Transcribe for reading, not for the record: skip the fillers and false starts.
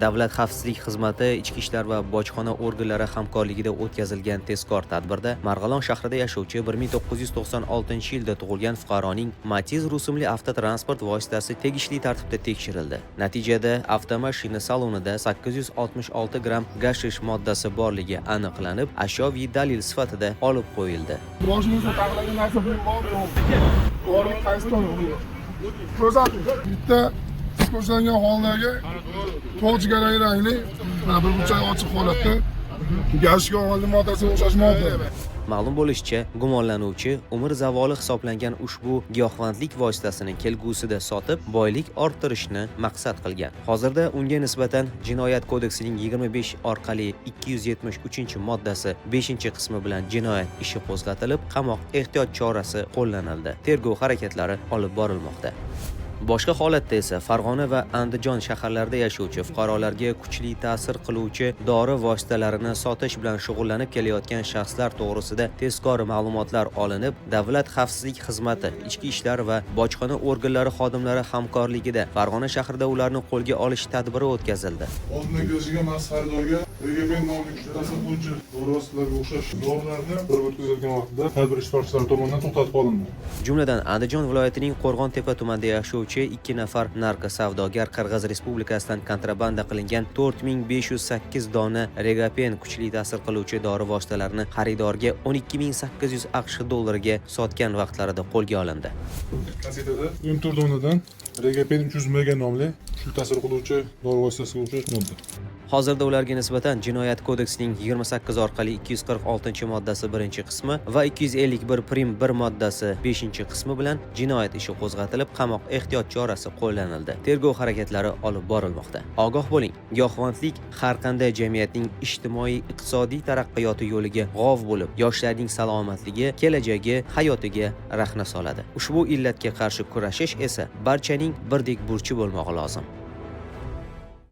Davlat xavfsizlik xizmati, ichki ishlar va bojxona organlari hamkorligida o'tkazilgan tezkor tadbirda Marg'ilon shahrida yashovchi 1996-yilda tug'ilgan fuqaroning Matiz rusumli avtotransport vositasi tegishli tartibda tekshirildi. Natijada avtomashina salonida 866 gramm gashish moddasi borligi aniqlanib, ashyoviy dalil sifatida olib qo'yildi. Boshimizga taqilgan narsa bormi? Qaysi tomon? Ko'rsating. Bitta ko'rsatilgan holdagi to'g'ri garang rangli, bir burchak ochiq holatda gashga olgan moddasi o'xshashmoqda. Ma'lum bo'lishicha, gumonlanuvchi umr zavoli hisoblangan ushbu giyohvandlik vositasini kelgusida sotib, boylik orttirishni maqsad qilgan. Hozirda unga nisbatan Jinoyat kodeksining 25 orqali 273-moddasi 5-qismi bilan jinoyat ishi qo'zg'atilib, qamoq ehtiyot chorasi qo'llanildi. Tergov harakatlari olib borilmoqda. Boshqa holatda esa Farg'ona va Andijon shaharlarida yashovchi fuqarolarga kuchli ta'sir qiluvchi dori vositalarini sotish bilan shug'ullanib kelayotgan shaxslar to'g'risida tezkor ma'lumotlar olinib, Davlat xavfsizlik xizmati, ichki ishlar va bojxona organlari xodimlari hamkorligida Farg'ona shahrida ularni qo'lga olish tadbiri o'tkazildi. Oldindan ko'rishgan xaridorga RGP nomli tasarrufchi dori vositalariga o'xshash dorilarni bir o'tkazilgan vaqtida tadbir ishtirokchilari tomonidan to'xtatib qolindi. Jumladan Andijon viloyatining Qo'rg'on-Tepa tumanida yashovchi 2 nafar narko-savdogar Qirg'iz Respublikasidan kontrabanda qilingan 4508 dona Regapen kuchli ta'sir qiluvchi dori vositalarini xaridorga 12800 AQSh dollariga sotgan vaqtlarida qo'lga olindi. Kasetada 14 donadan Regapen 300 mg nomli kuchli ta'sir qiluvchi dori vositasiga o'xshash modda. Hozirda ularga nisbatan Jinoyat kodeksining 28 orqali 246-moddasi 1-qismi va 251 prim 1 moddasi 5-qismi bilan jinoyat ishi qo'zg'atilib, qamoq ehtiyot chorasi qo'llanildi. Tergov harakatlari olib borilmoqda. Ogoh bo'ling, giyohvandlik har qanday jamiyatning ijtimoiy-iqtisodiy taraqqiyoti yo'liga g'ov bo'lib, yoshlarning salomatligi, kelajagi, hayotiga rahna soladi. Ushbu illatga qarshi kurashish esa barchaning birdek burchi bo'lmog'i lozim.